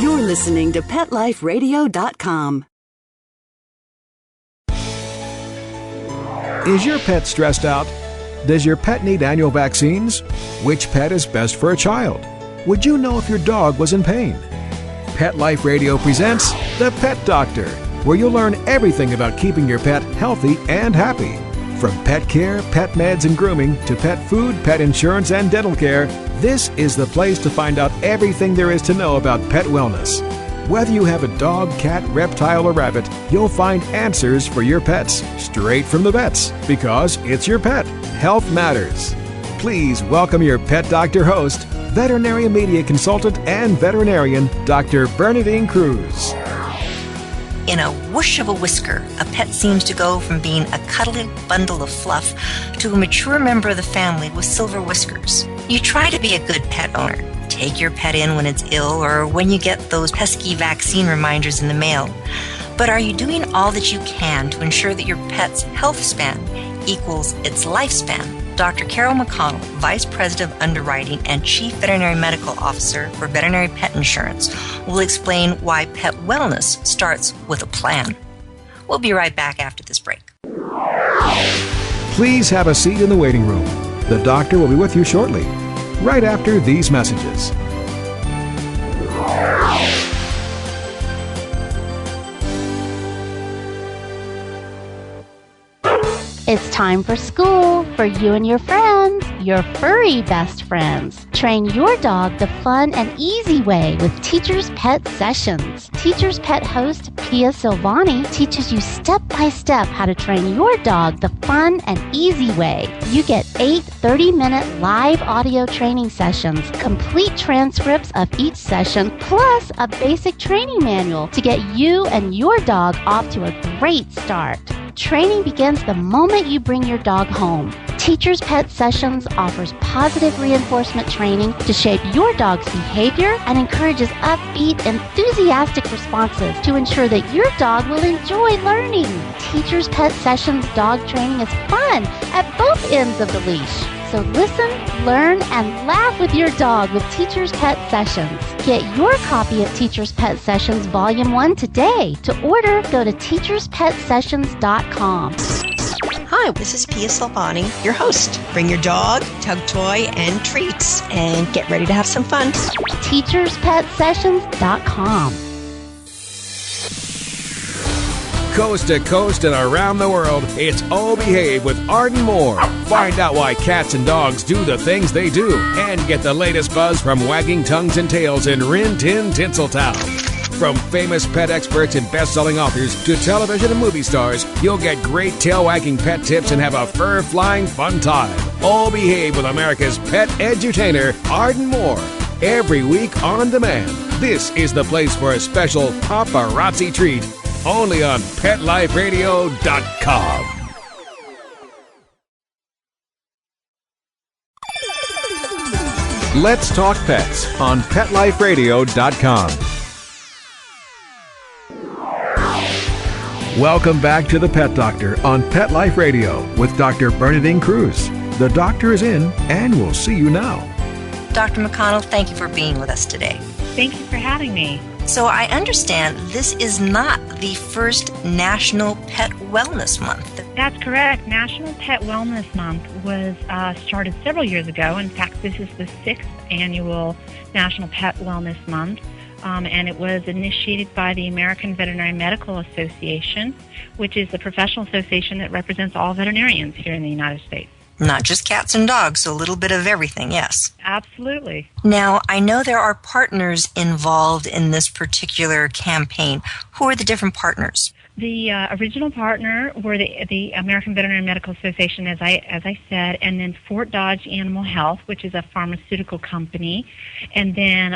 You're listening to PetLifeRadio.com. Is your pet stressed out? Does your pet need annual vaccines? Which pet is best for a child? Would you know if your dog was in pain? Pet Life Radio presents The Pet Doctor, where you'll learn everything about keeping your pet healthy and happy. From pet care, pet meds and grooming, to pet food, pet insurance, and dental care, this is the place to find out everything there is to know about pet wellness. Whether you have a dog, cat, reptile, or rabbit, you'll find answers for your pets straight from the vets, because it's your pet. Health matters. Please welcome your Pet Doctor host, veterinary media consultant and veterinarian, Dr. Bernadine Cruz. In a whoosh of a whisker, a pet seems to go from being a cuddly bundle of fluff to a mature member of the family with silver whiskers. You try to be a good pet owner. Take your pet in when it's ill or when you get those pesky vaccine reminders in the mail. But are you doing all that you can to ensure that your pet's health span equals its lifespan? Dr. Carol McConnell, Vice President of Underwriting and Chief Veterinary Medical Officer for Veterinary Pet Insurance, will explain why pet wellness starts with a plan. We'll be right back after this break. Please have a seat in the waiting room. The doctor will be with you shortly, right after these messages. It's time for school for you and your friends, your furry best friends. Train your dog the fun and easy way with Teacher's Pet Sessions. Teacher's Pet host Pia Silvani teaches you step-by-step how to train your dog the fun and easy way. You get 8 30-minute live audio training sessions, complete transcripts of each session, plus a basic training manual to get you and your dog off to a great start. Training begins the moment you bring your dog home. Teacher's Pet Sessions offers positive reinforcement training to shape your dog's behavior and encourages upbeat, enthusiastic responses to ensure that your dog will enjoy learning. Teacher's Pet Sessions dog training is fun at both ends of the leash. So listen, learn, and laugh with your dog with Teacher's Pet Sessions. Get your copy of Teacher's Pet Sessions Volume 1 today. To order, go to teacherspetsessions.com. Hi, this is Pia Silvani, your host. Bring your dog, tug toy, and treats, and get ready to have some fun. teacherspetsessions.com. Coast to coast and around the world, it's Oh Behave with Arden Moore. Find out why cats and dogs do the things they do, and get the latest buzz from wagging tongues and tails in Rin Tin Tinseltown. From famous pet experts and best-selling authors to television and movie stars, you'll get great tail-wagging pet tips and have a fur-flying fun time. Oh Behave with America's pet edutainer, Arden Moore. Every week on demand. This is the place for a special paparazzi treat. Only on PetLifeRadio.com. Let's talk pets on PetLifeRadio.com. Welcome back to the Pet Doctor on Pet Life Radio with Dr. Bernadine Cruz. The doctor is in, and we'll see you now. Dr. McConnell, thank you for being with us today. Thank you for having me. So I understand this is not the first National Pet Wellness Month. That's correct. National Pet Wellness Month was started several years ago. In fact, this is the 6th annual National Pet Wellness Month, and it was initiated by the American Veterinary Medical Association, which is the professional association that represents all veterinarians here in the United States. Not just cats and dogs, so a little bit of everything, yes. Absolutely. Now, I know there are partners involved in this particular campaign. Who are the different partners? The original partner were the American Veterinary Medical Association, as I said, and then Fort Dodge Animal Health, which is a pharmaceutical company, and then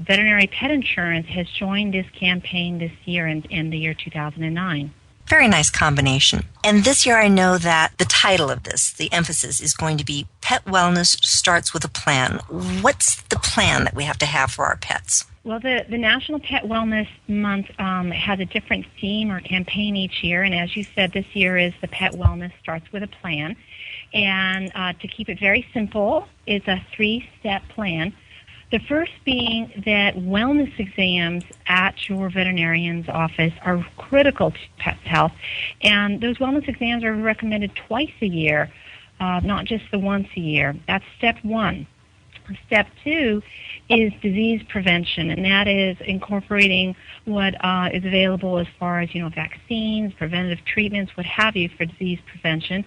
Veterinary Pet Insurance has joined this campaign this year in the year 2009. Very nice combination. And this year I know that the title of this, the emphasis, is going to be Pet Wellness Starts with a Plan. What's the plan that we have to have for our pets? Well, the National Pet Wellness Month has a different theme or campaign each year, and as you said, this year is the Pet Wellness Starts with a Plan. And to keep it very simple, it's a 3-step plan. The first being that wellness exams at your veterinarian's office are critical to pet's health, and those wellness exams are recommended twice a year, not just the once a year. That's step one. Step two is disease prevention, and that is incorporating what is available as far as, vaccines, preventative treatments, what have you, for disease prevention.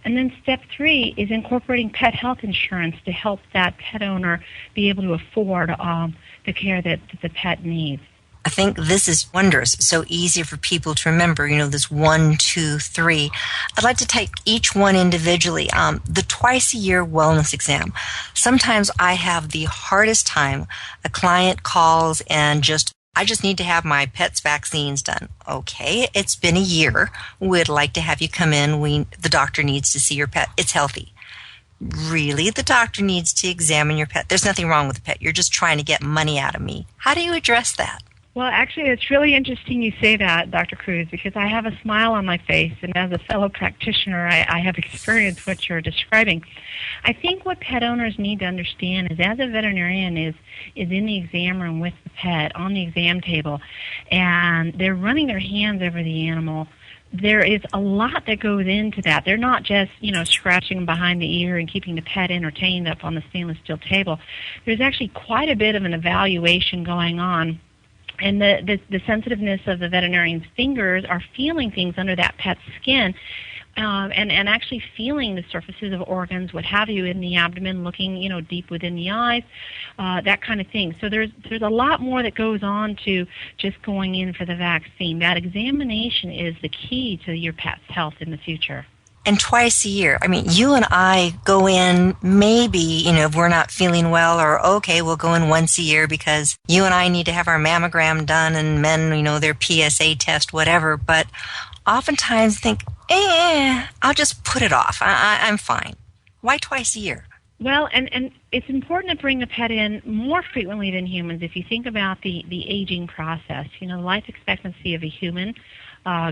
And then step three is incorporating pet health insurance to help that pet owner be able to afford the care that the pet needs. I think this is wondrous. It's so easy for people to remember, this 1, 2, 3. I'd like to take each one individually. The twice a year wellness exam. Sometimes I have the hardest time. A client calls and I just need to have my pet's vaccines done. Okay, it's been a year. We'd like to have you come in. The doctor needs to see your pet. It's healthy. Really? The doctor needs to examine your pet. There's nothing wrong with the pet. You're just trying to get money out of me. How do you address that? Well, actually, it's really interesting you say that, Dr. Cruz, because I have a smile on my face, and as a fellow practitioner, I have experienced what you're describing. I think what pet owners need to understand is, as a veterinarian is in the exam room with the pet on the exam table, and they're running their hands over the animal, there is a lot that goes into that. They're not just, scratching behind the ear and keeping the pet entertained up on the stainless steel table. There's actually quite a bit of an evaluation going on. And the sensitiveness of the veterinarian's fingers are feeling things under that pet's skin, and actually feeling the surfaces of organs, what have you, in the abdomen, looking, deep within the eyes, that kind of thing. So there's a lot more that goes on to just going in for the vaccine. That examination is the key to your pet's health in the future. And twice a year. I mean, you and I go in maybe, if we're not feeling well, or okay, we'll go in once a year because you and I need to have our mammogram done, and men, their PSA test, whatever. But oftentimes think, I'll just put it off. I'm fine. Why twice a year? Well, and it's important to bring the pet in more frequently than humans. If you think about the aging process, the life expectancy of a human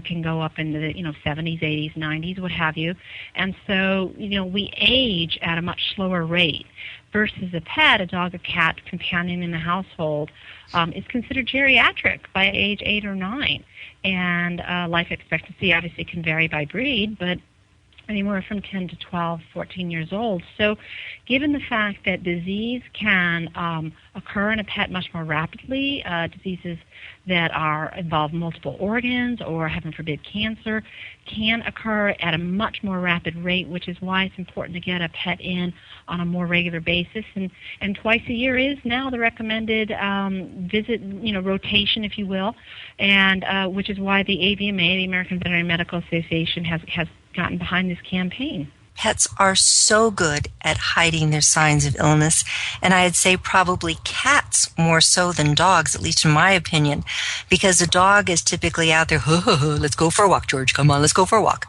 can go up into the 70s, 80s, 90s, what have you. And so, we age at a much slower rate versus a pet, a dog, a cat, companion in the household, is considered geriatric by age 8 or 9. And life expectancy obviously can vary by breed, but anywhere from 10 to 12, 14 years old. So given the fact that disease can occur in a pet much more rapidly, diseases that involve multiple organs or, heaven forbid, cancer, can occur at a much more rapid rate, which is why it's important to get a pet in on a more regular basis. And twice a year is now the recommended visit, rotation, if you will, and which is why the AVMA, the American Veterinary Medical Association, has gotten behind this campaign. Pets are so good at hiding their signs of illness, and I'd say probably cats more so than dogs, at least in my opinion, because a dog is typically out there, let's go for a walk, George, come on, let's go for a walk.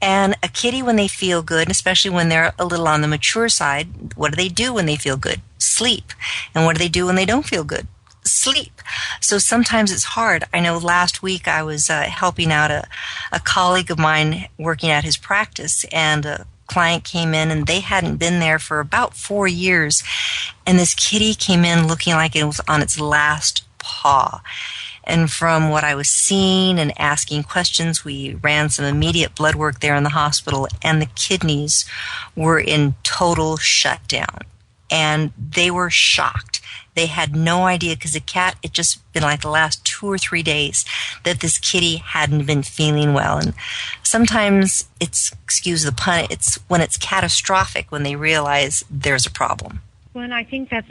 And a kitty, when they feel good, especially when they're a little on the mature side, what do they do when they feel good? Sleep. And what do they do when they don't feel good? Sleep. So sometimes it's hard. I know last week I was helping out a colleague of mine working at his practice, and a client came in and they hadn't been there for about 4 years, and this kitty came in looking like it was on its last paw. And from what I was seeing and asking questions, we ran some immediate blood work there in the hospital, and the kidneys were in total shutdown. And they were shocked. They had no idea, because the cat, it just been like the last 2 or 3 days that this kitty hadn't been feeling well. And sometimes it's, excuse the pun, it's when it's catastrophic when they realize there's a problem. Well, and I think that's,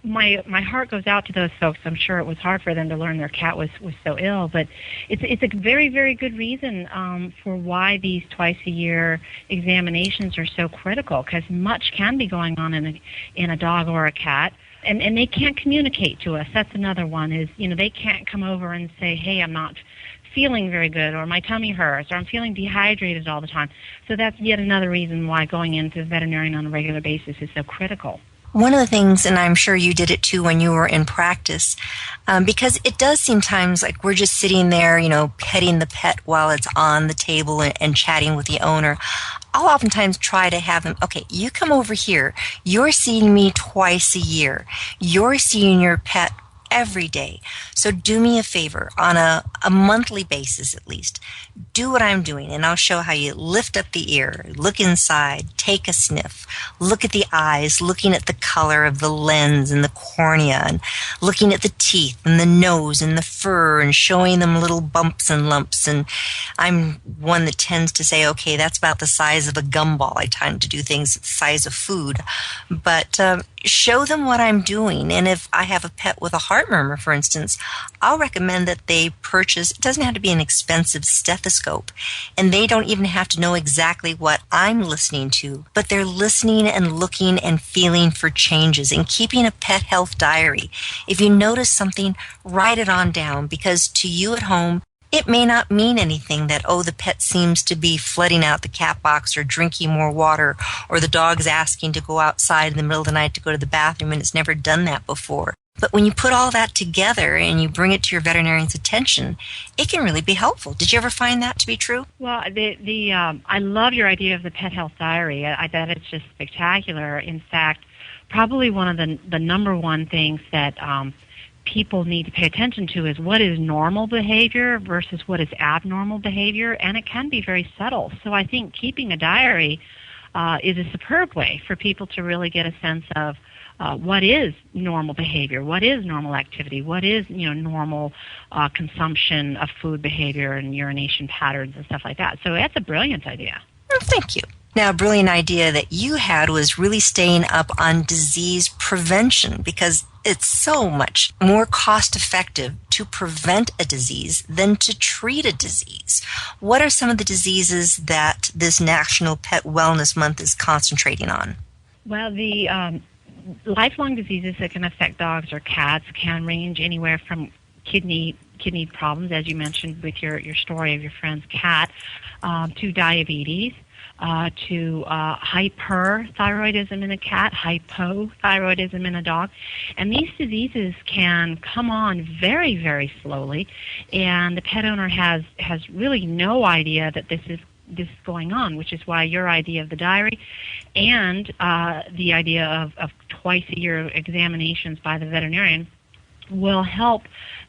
my heart goes out to those folks. I'm sure it was hard for them to learn their cat was so ill, but it's a very, very good reason for why these twice-a-year examinations are so critical, because much can be going on in a dog or a cat. And they can't communicate to us. That's another one is, they can't come over and say, hey, I'm not feeling very good, or my tummy hurts, or I'm feeling dehydrated all the time. So that's yet another reason why going into the veterinarian on a regular basis is so critical. One of the things, and I'm sure you did it too when you were in practice, because it does seem times like we're just sitting there, petting the pet while it's on the table and chatting with the owner. I'll oftentimes try to have them, okay, you come over here. You're seeing me twice a year. You're seeing your pet every day. So do me a favor on a monthly basis at least. Do what I'm doing, and I'll show how you lift up the ear, look inside, take a sniff, look at the eyes, looking at the color of the lens and the cornea, and looking at the teeth and the nose and the fur, and showing them little bumps and lumps. And I'm one that tends to say, okay, that's about the size of a gumball. I tend to do things the size of food. But show them what I'm doing. And if I have a pet with a heart murmur, for instance, I'll recommend that they purchase, it doesn't have to be an expensive stethoscope, and they don't even have to know exactly what I'm listening to, but they're listening and looking and feeling for changes and keeping a pet health diary. If you notice something, write it on down, because to you at home, it may not mean anything that, oh, the pet seems to be flooding out the cat box or drinking more water, or the dog's asking to go outside in the middle of the night to go to the bathroom and it's never done that before. But when you put all that together and you bring it to your veterinarian's attention, it can really be helpful. Did you ever find that to be true? Well, I love your idea of the pet health diary. I bet it's just spectacular. In fact, probably one of the number one things that people need to pay attention to is what is normal behavior versus what is abnormal behavior, and it can be very subtle. So I think keeping a diary is a superb way for people to really get a sense of what is normal behavior, what is normal activity, what is normal consumption of food behavior and urination patterns and stuff like that. So that's a brilliant idea. Well, thank you. Now, a brilliant idea that you had was really staying up on disease prevention, because it's so much more cost effective to prevent a disease than to treat a disease. What are some of the diseases that this National Pet Wellness Month is concentrating on? Well, the lifelong diseases that can affect dogs or cats can range anywhere from kidney problems, as you mentioned with your story of your friend's cat, to diabetes, to hyperthyroidism in a cat, hypothyroidism in a dog. And these diseases can come on very, very slowly, and the pet owner has really no idea that this is going on, which is why your idea of the diary and the idea of twice-a-year examinations by the veterinarian will help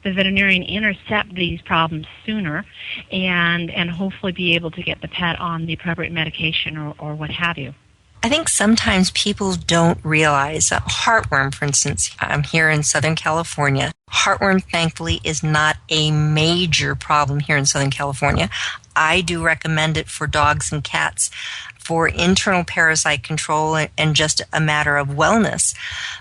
the veterinarian intercept these problems sooner and hopefully be able to get the pet on the appropriate medication or what have you. I think sometimes people don't realize heartworm, for instance. I'm here in Southern California. Heartworm, thankfully, is not a major problem here in Southern California. I do recommend it for dogs and cats for internal parasite control and just a matter of wellness.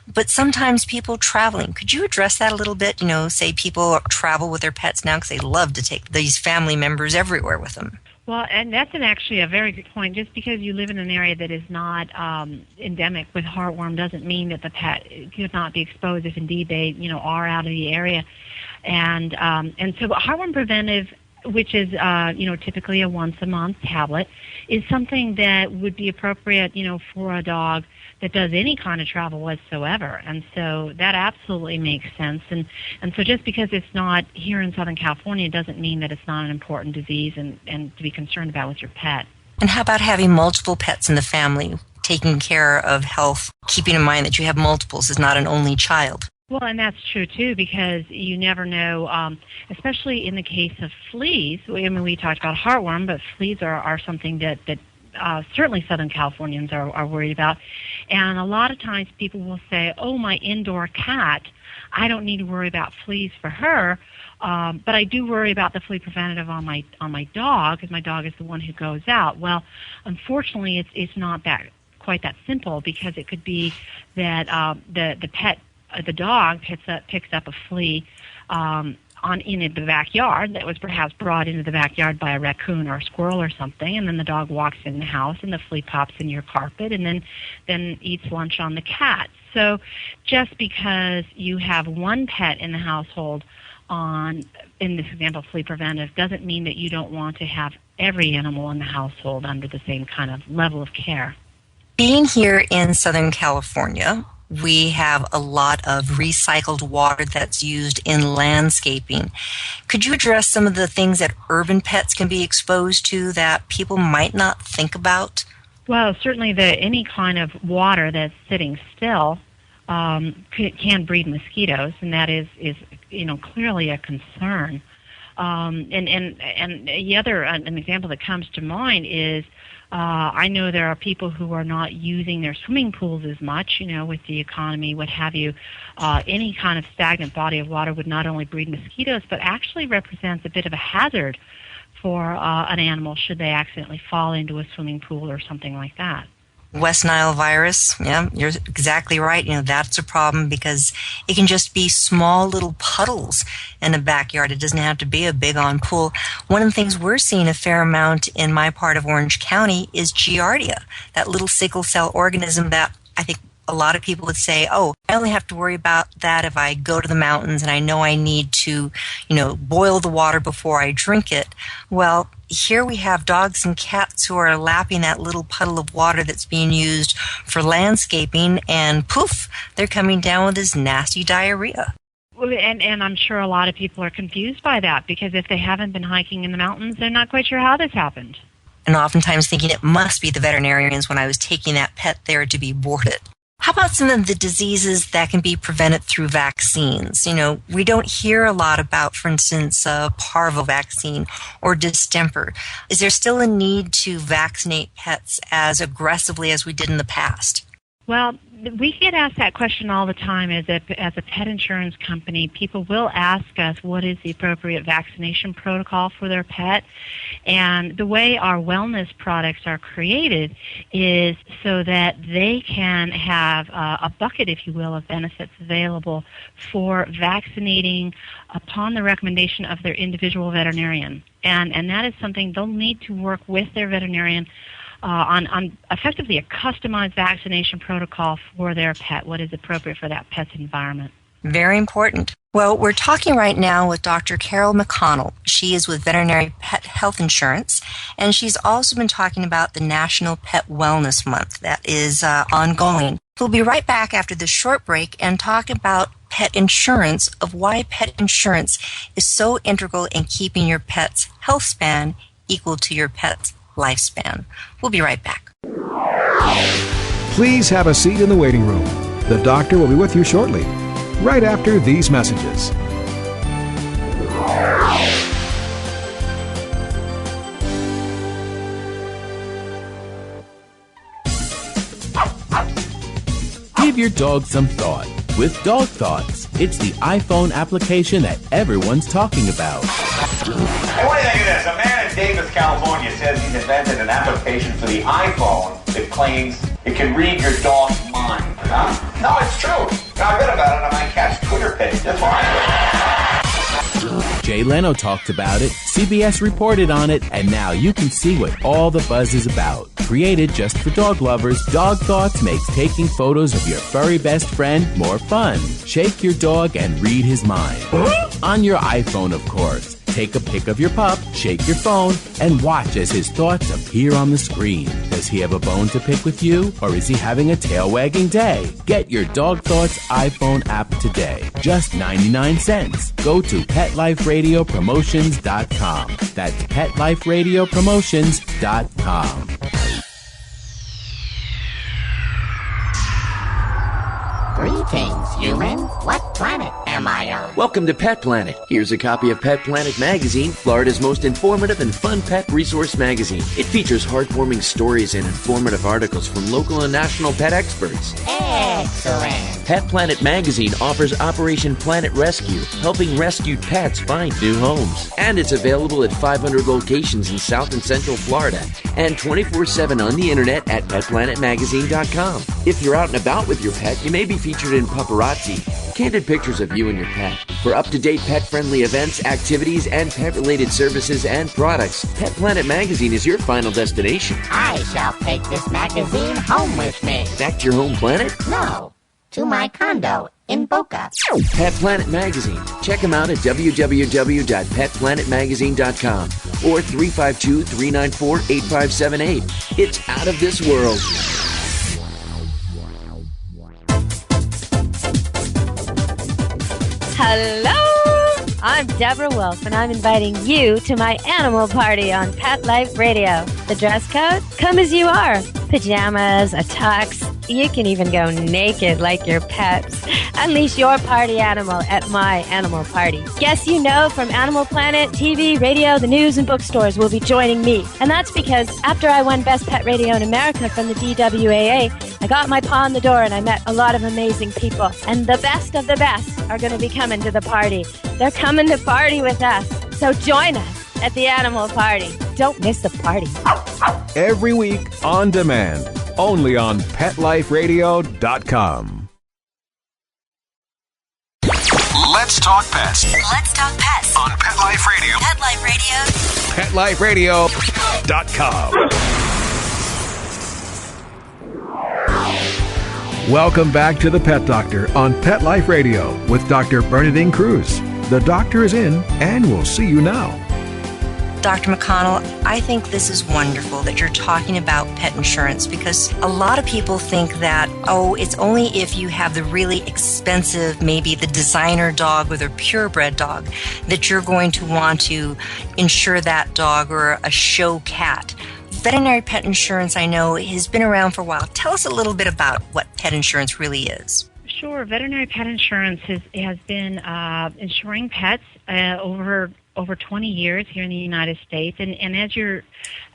But sometimes people traveling, could you address that a little bit? Say people travel with their pets now because they love to take these family members everywhere with them. Well, and that's actually a very good point. Just because you live in an area that is not endemic with heartworm doesn't mean that the pet could not be exposed if indeed they, are out of the area. And so heartworm preventive, which is, typically a once-a-month tablet, is something that would be appropriate, for a dog that does any kind of travel whatsoever. And so that absolutely makes sense. And so just because it's not here in Southern California doesn't mean that it's not an important disease and to be concerned about with your pet. And how about having multiple pets in the family, taking care of health, keeping in mind that you have multiples is not an only child? Well, and that's true, too, because you never know, especially in the case of fleas. We talked about heartworm, but fleas are something that certainly Southern Californians are worried about. And a lot of times people will say, oh, my indoor cat, I don't need to worry about fleas for her, but I do worry about the flea preventative on my dog, because my dog is the one who goes out. Well, unfortunately, it's not quite that simple, because it could be that the dog picks up a flea in the backyard that was perhaps brought into the backyard by a raccoon or a squirrel or something, and then the dog walks in the house and the flea pops in your carpet and then eats lunch on the cat. So just because you have one pet in the household in this example, flea preventive, doesn't mean that you don't want to have every animal in the household under the same kind of level of care. Being here in Southern California, we have a lot of recycled water that's used in landscaping. Could you address some of the things that urban pets can be exposed to that people might not think about? Well, certainly any kind of water that's sitting still can breed mosquitoes, and that is clearly a concern. And the other an example that comes to mind is I know there are people who are not using their swimming pools as much, with the economy, what have you. Any kind of stagnant body of water would not only breed mosquitoes, but actually represents a bit of a hazard for an animal should they accidentally fall into a swimming pool or something like that. West Nile virus, yeah, you're exactly right. That's a problem because it can just be small little puddles in the backyard. It doesn't have to be a big on pool. One of the things we're seeing a fair amount in my part of Orange County is Giardia, that little sickle cell organism that I think a lot of people would say, oh, I only have to worry about that if I go to the mountains and I know I need to, boil the water before I drink it. Well, here we have dogs and cats who are lapping that little puddle of water that's being used for landscaping, and poof, they're coming down with this nasty diarrhea. Well, and I'm sure a lot of people are confused by that because if they haven't been hiking in the mountains, they're not quite sure how this happened. And oftentimes thinking it must be the veterinarians when I was taking that pet there to be boarded. How about some of the diseases that can be prevented through vaccines? We don't hear a lot about, for instance, parvo vaccine or distemper. Is there still a need to vaccinate pets as aggressively as we did in the past? Well, we get asked that question all the time as a pet insurance company. People will ask us what is the appropriate vaccination protocol for their pet. And the way our wellness products are created is so that they can have a bucket, if you will, of benefits available for vaccinating upon the recommendation of their individual veterinarian. And that is something they'll need to work with their veterinarian on effectively a customized vaccination protocol for their pet, what is appropriate for that pet's environment. Very important. Well, we're talking right now with Dr. Carol McConnell. She is with Veterinary Pet Health Insurance, and she's also been talking about the National Pet Wellness Month that is ongoing. We'll be right back after this short break and talk about pet insurance, of why pet insurance is so integral in keeping your pet's health span equal to your pet's lifespan. We'll be right back. Please have a seat in the waiting room. The doctor will be with you shortly, right after these messages. Give your dog some thought with Dog Thoughts. It's the iPhone application that everyone's talking about. Hey, what do you think of this? A man in Davis, California says he's invented an application for the iPhone that claims it can read your dog's mind. Huh? No, it's true. I read about it on my cat's Twitter page. That's why. Jay Leno talked about it, CBS reported on it, and now you can see what all the buzz is about. Created just for dog lovers, Dog Thoughts makes taking photos of your furry best friend more fun. Shake your dog and read his mind. On your iPhone, of course. Take a pic of your pup, shake your phone, and watch as his thoughts appear on the screen. Does he have a bone to pick with you, or is he having a tail-wagging day? Get your Dog Thoughts iPhone app today. Just 99 cents. Go to PetLifeRadioPromotions.com. That's PetLifeRadioPromotions.com. Greetings, humans. What planet am I on? Welcome to Pet Planet. Here's a copy of Pet Planet Magazine, Florida's most informative and fun pet resource magazine. It features heartwarming stories and informative articles from local and national pet experts. Excellent. Pet Planet Magazine offers Operation Planet Rescue, helping rescued pets find new homes. And it's available at 500 locations in South and Central Florida and 24/7 on the internet at PetPlanetMagazine.com. If you're out and about with your pet, you may be featured in Paparazzi, candid pictures of you and your pet. For up-to-date pet-friendly events, activities, and pet-related services and products, Pet Planet Magazine is your final destination. I shall take this magazine home with me. Back to your home planet? No, to my condo in Boca. Pet Planet Magazine. Check them out at www.petplanetmagazine.com or 352-394-8578. It's out of this world. Hello! I'm Deborah Wolf, and I'm inviting you to my animal party on Pet Life Radio. The dress code? Come as you are. Pajamas, a tux. You can even go naked like your pets. Unleash your party animal at my animal party. Guests you know from Animal Planet, TV, radio, the news, and bookstores will be joining me. And that's because after I won Best Pet Radio in America from the DWAA, I got my paw in the door and I met a lot of amazing people. And the best of the best are going to be coming to the party. They're coming to party with us. So join us at the animal party. Don't miss the party. Every week on demand, only on PetLifeRadio.com. Let's talk pets. Let's talk pets On Pet Life Radio. Pet Life Radio. PetLifeRadio.com. Welcome back to the Pet Doctor on Pet Life Radio with Dr. Bernadine Cruz. The doctor is in, and we'll see you now. Dr. McConnell, I think this is wonderful that you're talking about pet insurance, because a lot of people think that, it's only if you have the really expensive, maybe the designer dog or the purebred dog, that you're going to want to insure that dog, or a show cat. Veterinary pet insurance, I know, has been around for a while. Tell us a little bit about what pet insurance really is. Sure. Veterinary pet insurance has been insuring pets over 20 years here in the United States, and as your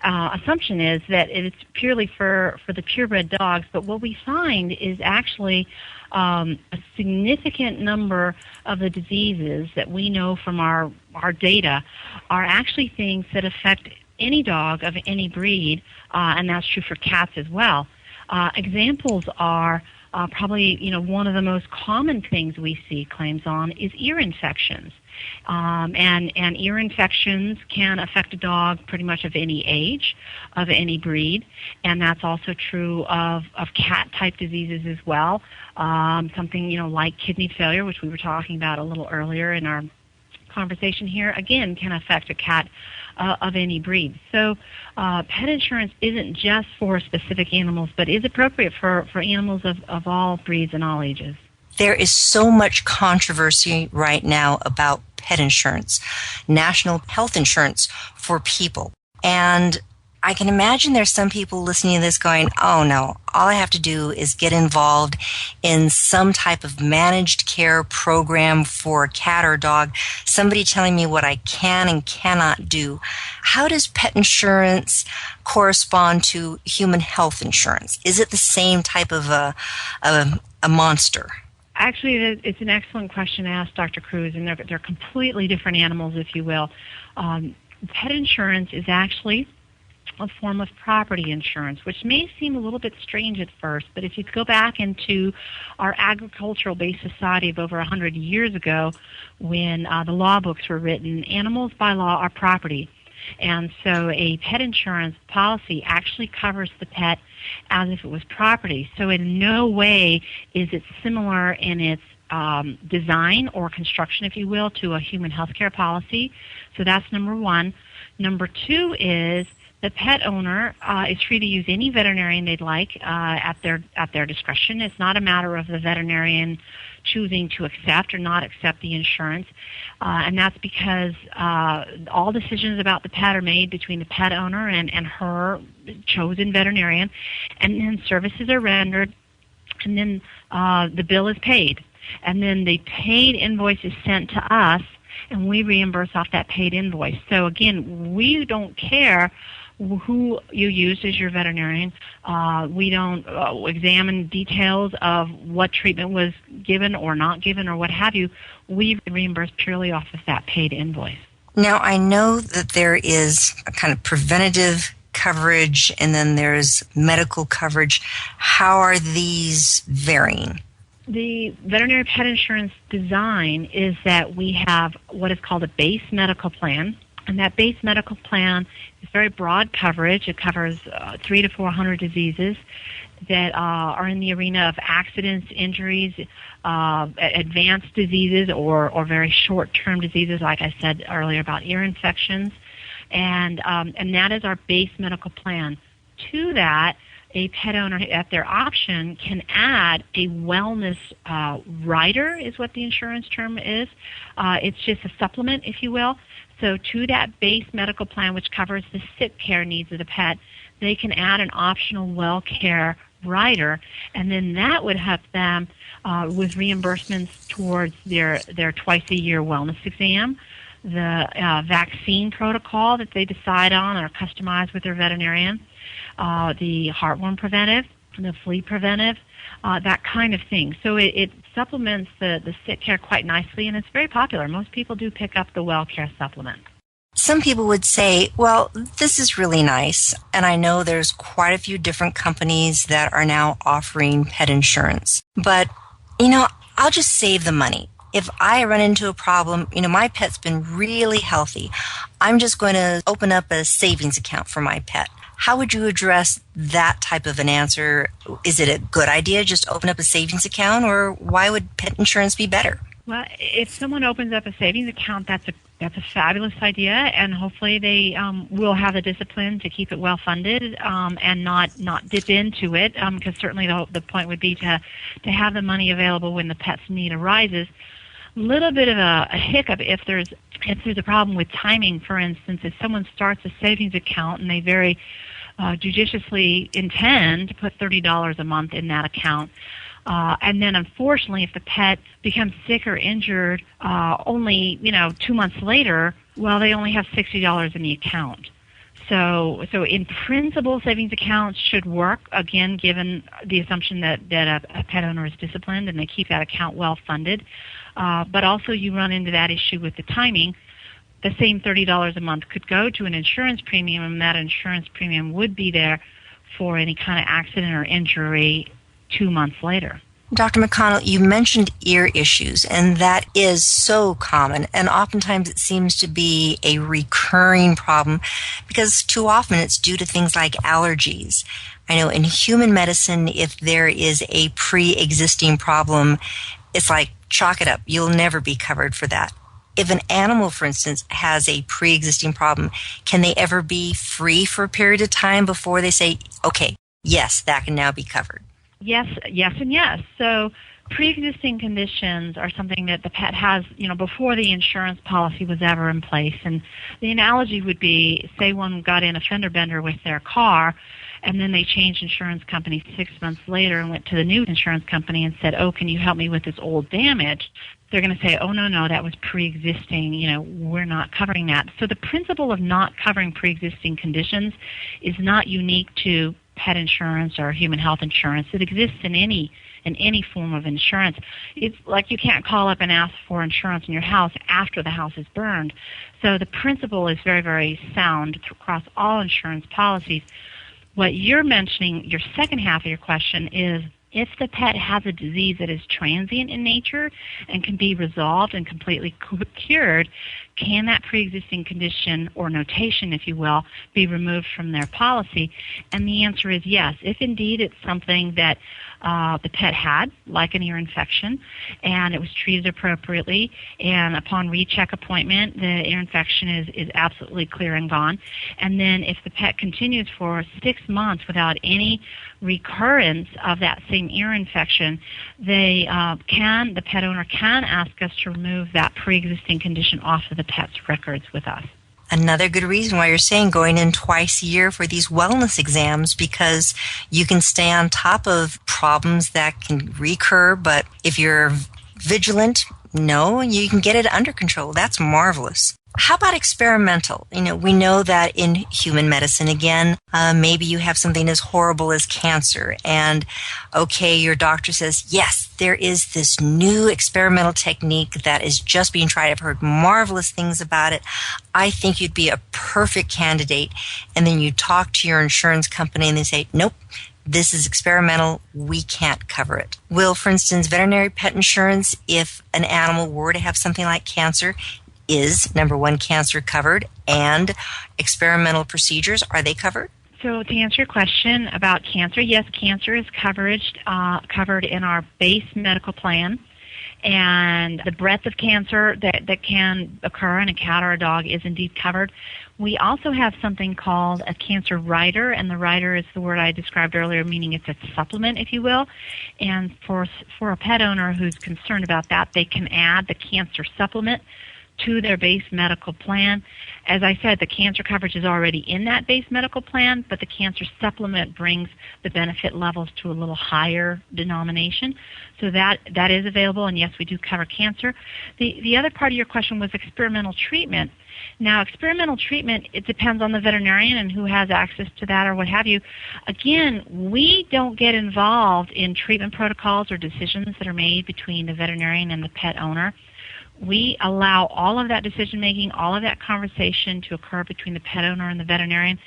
assumption is that it's purely for the purebred dogs, but what we find is actually a significant number of the diseases that we know from our data are actually things that affect any dog of any breed, and that's true for cats as well. Examples are probably, one of the most common things we see claims on is ear infections. And ear infections can affect a dog pretty much of any age, of any breed, and that's also true of cat-type diseases as well. Something, like kidney failure, which we were talking about a little earlier in our conversation here, again, can affect a cat of any breed. So pet insurance isn't just for specific animals, but is appropriate for animals of all breeds and all ages. There is so much controversy right now about pet insurance, national health insurance for people. And I can imagine there's some people listening to this going, oh no, all I have to do is get involved in some type of managed care program for a cat or dog, somebody telling me what I can and cannot do. How does pet insurance correspond to human health insurance? Is it the same type of a monster? Actually, it's an excellent question to ask, Dr. Cruz, and they're completely different animals, if you will. Pet insurance is actually a form of property insurance, which may seem a little bit strange at first, but if you go back into our agricultural-based society of over 100 years ago, when the law books were written, animals by law are property. And so a pet insurance policy actually covers the pet as if it was property. So in no way is it similar in its design or construction, if you will, to a human healthcare policy. So that's number one. Number two is the pet owner is free to use any veterinarian they'd like at their discretion. It's not a matter of the veterinarian choosing to accept or not accept the insurance, and that's because all decisions about the pet are made between the pet owner and her chosen veterinarian, and then services are rendered, and then the bill is paid, and then the paid invoice is sent to us, and we reimburse off that paid invoice. So again, we don't care who you use as your veterinarian. We don't examine details of what treatment was given or not given or what have you. We reimburse purely off of that paid invoice. Now, I know that there is a kind of preventative coverage and then there's medical coverage. How are these varying? The veterinary pet insurance design is that we have what is called a base medical plan. And that base medical plan is very broad coverage. It covers 300 to 400 diseases that are in the arena of accidents, injuries, advanced diseases, or very short-term diseases, like I said earlier about ear infections. And that is our base medical plan. To that a pet owner at their option can add a wellness rider, is what the insurance term is. It's just a supplement, if you will. So to that base medical plan, which covers the sick care needs of the pet, they can add an optional well care rider, and then that would help them with reimbursements towards their twice-a-year wellness exam, the vaccine protocol that they decide on or customize with their veterinarian, the heartworm preventive, the flea preventive, that kind of thing. So it supplements the sick care quite nicely, and it's very popular. Most people do pick up the well care supplement. Some people would say, well, this is really nice, and I know there's quite a few different companies that are now offering pet insurance. But, I'll just save the money. If I run into a problem, my pet's been really healthy, I'm just going to open up a savings account for my pet. How would you address that type of an answer? Is it a good idea just open up a savings account, or why would pet insurance be better? Well, if someone opens up a savings account, that's a fabulous idea, and hopefully they will have the discipline to keep it well funded and not dip into it, because certainly the point would be to have the money available when the pet's need arises. Little bit of a hiccup if there's a problem with timing. For instance, if someone starts a savings account and they very judiciously intend to put $30 a month in that account, and then unfortunately if the pet becomes sick or injured only 2 months later, well, they only have $60 in the account. So in principle, savings accounts should work, again, given the assumption that a pet owner is disciplined and they keep that account well funded. But also you run into that issue with the timing. The same $30 a month could go to an insurance premium, and that insurance premium would be there for any kind of accident or injury 2 months later. Dr. McConnell, you mentioned ear issues, and that is so common, and oftentimes it seems to be a recurring problem because too often it's due to things like allergies. I know in human medicine, if there is a pre-existing problem, it's like chalk it up. You'll never be covered for that. If an animal, for instance, has a pre-existing problem, can they ever be free for a period of time before they say, okay, yes, that can now be covered? Yes, and yes. So pre-existing conditions are something that the pet has, before the insurance policy was ever in place. And the analogy would be, say one got in a fender bender with their car, and then they changed insurance company 6 months later and went to the new insurance company and said, oh, can you help me with this old damage? They're going to say, oh, no, that was pre-existing. We're not covering that. So the principle of not covering pre-existing conditions is not unique to pet insurance or human health insurance. It exists in any form of insurance. It's like you can't call up and ask for insurance in your house after the house is burned. So the principle is very, very sound across all insurance policies. What you're mentioning, your second half of your question, is if the pet has a disease that is transient in nature and can be resolved and completely cured, can that pre-existing condition or notation, if you will, be removed from their policy? And the answer is yes. If indeed it's something that the pet had, like an ear infection, and it was treated appropriately, and upon recheck appointment, the ear infection is absolutely clear and gone. And then if the pet continues for 6 months without any recurrence of that same ear infection, the pet owner can ask us to remove that pre-existing condition off of the pet's records with us. Another good reason why you're saying going in twice a year for these wellness exams, because you can stay on top of problems that can recur, but if you're vigilant, you can get it under control. That's marvelous. How about experimental? We know that in human medicine, again, maybe you have something as horrible as cancer, and okay, your doctor says, yes, there is this new experimental technique that is just being tried. I've heard marvelous things about it. I think you'd be a perfect candidate. And then you talk to your insurance company and they say, nope, this is experimental. We can't cover it. Will, for instance, veterinary pet insurance, if an animal were to have something like cancer, is, number one, cancer covered, and experimental procedures, are they covered? So to answer your question about cancer, yes, cancer is covered in our base medical plan. and the breadth of cancer that can occur in a cat or a dog is indeed covered. We also have something called a cancer rider, and the rider is the word I described earlier, meaning it's a supplement, if you will. And for a pet owner who's concerned about that, they can add the cancer supplement to their base medical plan. As I said, the cancer coverage is already in that base medical plan, but the cancer supplement brings the benefit levels to a little higher denomination. So that is available, and yes, we do cover cancer. The other part of your question was experimental treatment. Now, experimental treatment, it depends on the veterinarian and who has access to that or what have you. Again, we don't get involved in treatment protocols or decisions that are made between the veterinarian and the pet owner. We allow all of that decision-making, all of that conversation to occur between the pet owner and the veterinarian.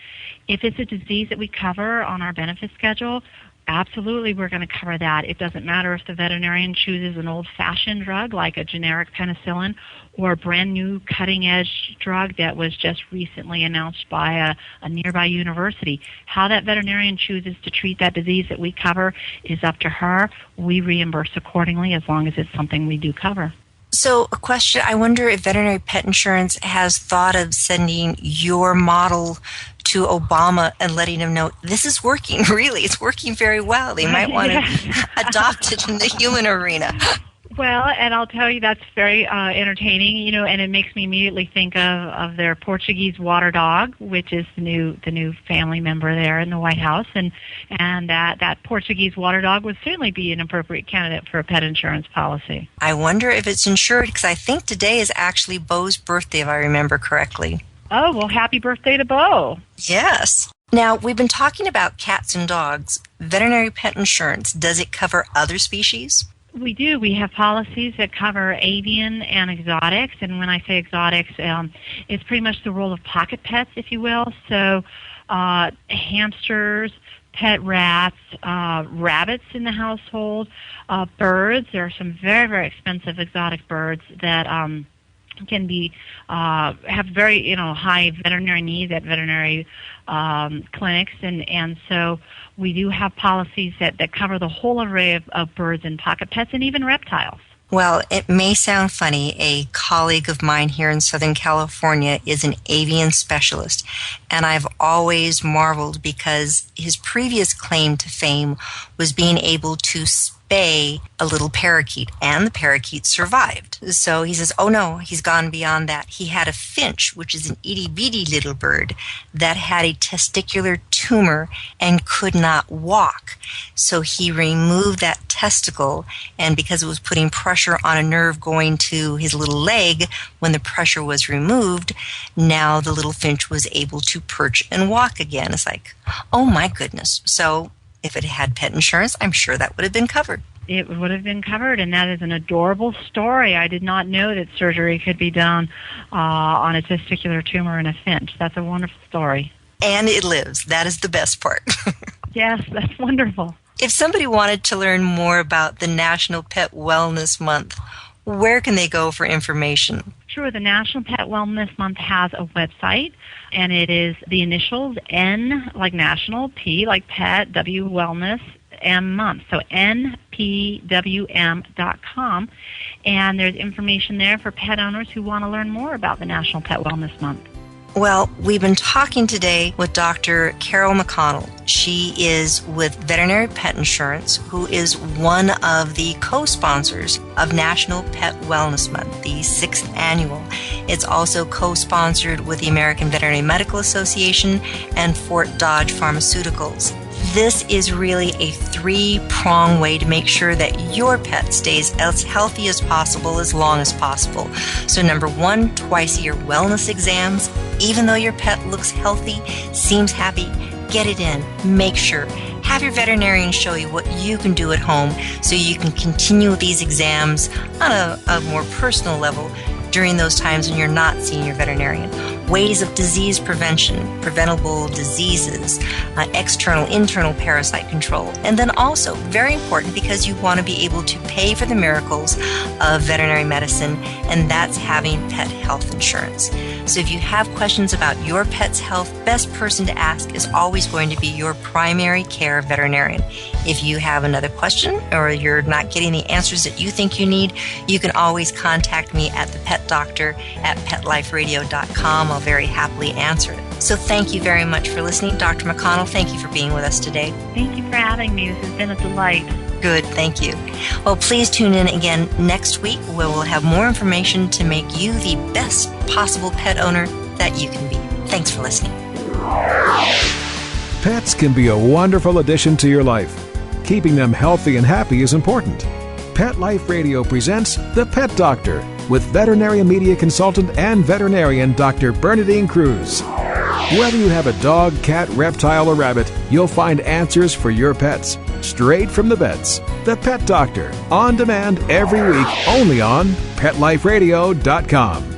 If it's a disease that we cover on our benefit schedule, absolutely we're going to cover that. It doesn't matter if the veterinarian chooses an old-fashioned drug like a generic penicillin or a brand-new cutting-edge drug that was just recently announced by a nearby university. How that veterinarian chooses to treat that disease that we cover is up to her. We reimburse accordingly as long as it's something we do cover. So a question, I wonder if veterinary pet insurance has thought of sending your model to Obama and letting him know this is working, really. It's working very well. They might want to adopt it in the human arena. Well, and I'll tell you that's very entertaining, and it makes me immediately think of their Portuguese water dog, which is the new family member there in the White House, and that Portuguese water dog would certainly be an appropriate candidate for a pet insurance policy. I wonder if it's insured, because I think today is actually Bo's birthday, if I remember correctly. Oh, well, happy birthday to Bo. Yes. Now, we've been talking about cats and dogs. Veterinary pet insurance, does it cover other species? We do. We have policies that cover avian and exotics, and when I say exotics, it's pretty much the role of pocket pets, if you will. So hamsters, pet rats, rabbits in the household, birds. There are some very, very expensive exotic birds that can be have very high veterinary needs at veterinary clinics, and so we do have policies that cover the whole array of birds and pocket pets and even reptiles. Well, it may sound funny. A colleague of mine here in Southern California is an avian specialist, and I've always marveled because his previous claim to fame was being able to spay a little parakeet, and the parakeet survived. So he says, oh no, he's gone beyond that. He had a finch, which is an itty-bitty little bird, that had a testicular tumor and could not walk. So he removed that testicle, and because it was putting pressure on a nerve going to his little leg, when the pressure was removed, now the little finch was able to perch and walk again. It's like, oh my goodness. So if it had pet insurance, I'm sure that would have been covered. It would have been covered, and that is an adorable story. I did not know that surgery could be done on a testicular tumor in a finch. That's a wonderful story. And it lives. That is the best part. Yes, that's wonderful. If somebody wanted to learn more about the National Pet Wellness Month, where can they go for information? Sure. The National Pet Wellness Month has a website, and it is the initials N like national, P like pet, W wellness, M month. So npwm.com. And there's information there for pet owners who want to learn more about the National Pet Wellness Month. Well, we've been talking today with Dr. Carol McConnell. She is with Veterinary Pet Insurance, who is one of the co-sponsors of National Pet Wellness Month, the 6th annual. It's also co-sponsored with the American Veterinary Medical Association and Fort Dodge Pharmaceuticals. This is really a three-pronged way to make sure that your pet stays as healthy as possible, as long as possible. So number one, twice-a-year wellness exams. Even though your pet looks healthy, seems happy, get it in. Make sure. Have your veterinarian show you what you can do at home so you can continue these exams on a more personal level during those times when you're not seeing your veterinarian. ways of disease prevention, preventable diseases, external, internal parasite control, and then also, very important because you want to be able to pay for the miracles of veterinary medicine, and that's having pet health insurance. So if you have questions about your pet's health, best person to ask is always going to be your primary care veterinarian. If you have another question or you're not getting the answers that you think you need, you can always contact me at the Pet Doctor at PetLifeRadio.com. I'll very happily answer it. So thank you very much for listening. Dr. McConnell, thank you for being with us today. Thank you for having me. This has been a delight. Good, thank you. Well, please tune in again next week where we'll have more information to make you the best possible pet owner that you can be. Thanks for listening. Pets can be a wonderful addition to your life. Keeping them healthy and happy is important. Pet Life Radio presents The Pet Doctor with veterinary media consultant and veterinarian Dr. Bernadine Cruz. Whether you have a dog, cat, reptile, or rabbit, you'll find answers for your pets straight from the vets. The Pet Doctor, on demand every week, only on PetLifeRadio.com.